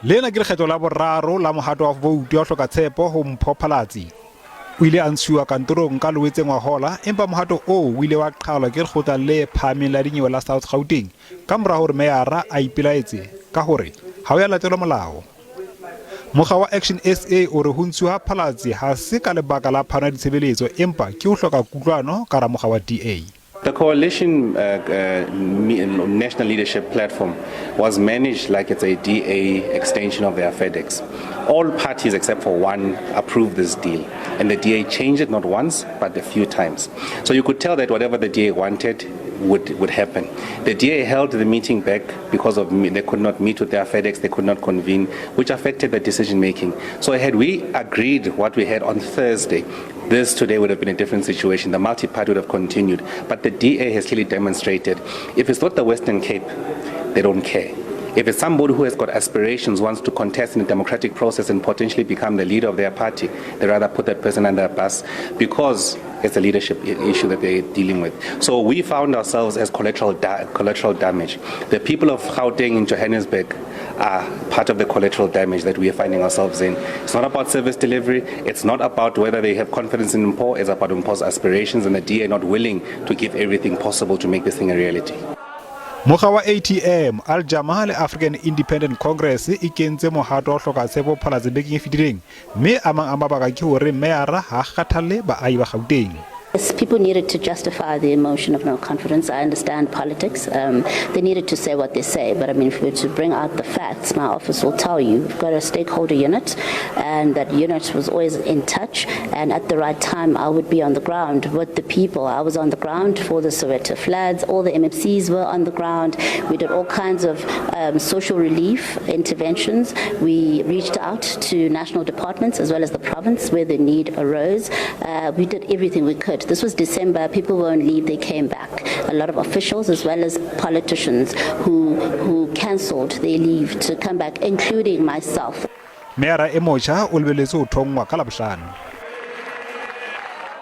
Lena ke lekgetlo la boraro la mohato wa voutu ya hloka tshepo ho Mpho Phalatse. O ile a ntshiwa kantorong ka loetseng wa hola empa mohato o ile wa qhalwa ke lekgotla le phahameng la dinyewe la South Gauteng ka mora hore meyara a ipelaetse ka hore ha o ya latelwa molao. Mokga wa Action SA o re ho ntshiwa Phalatse ha se ka lebaka la phano ya ditshebeletso empa ke ho hloka kutlwano ka mokga wa DA. The coalition national leadership platform was managed like it's a DA extension of their FedEx. All parties except for one approved this deal, and the DA changed it not once but a few times. So you could tell that whatever the DA wanted would happen. The DA held the meeting back because of they could not meet with their FedEx, they could not convene, which affected the decision making. So had we agreed what we had on Thursday, this today would have been a different situation. The multi-party would have continued. But the DA has clearly demonstrated, if it's not the Western Cape, they don't care. If it's somebody who has got aspirations, wants to contest in a democratic process and potentially become the leader of their party, they rather put that person under a bus because it's a leadership issue that they're dealing with. So we found ourselves as collateral damage. The people of Gauteng in Johannesburg are part of the collateral damage that we are finding ourselves in. It's not about service delivery. It's not about whether they have confidence in Mpho. It's about Mpho's aspirations and the DA not willing to give everything possible to make this thing a reality. Mokga wa ATM Al-Jamah-Ah le African Independent Congress e kentse mohato wa hloka tshepo Phalatse bekeng e fetileng mme a mang a mabaka ke hore meyara ha kgathalle baahi ba Gauteng. Yes, people needed to justify the emotion of no confidence. I understand politics. They needed to say what they say. But I mean, if we were to bring out the facts, my office will tell you we've got a stakeholder unit, and that unit was always in touch. And at the right time, I would be on the ground with the people. I was on the ground for the Soweto floods. All the MFCs were on the ground. We did all kinds of social relief interventions. We reached out to national departments as well as the province where the need arose. We did everything we could. This was December. People won't leave. They came back. A lot of officials as well as politicians who cancelled their leave to come back, including myself. Meyara e motjha o lebeletse ho thongwa ka Labohlano.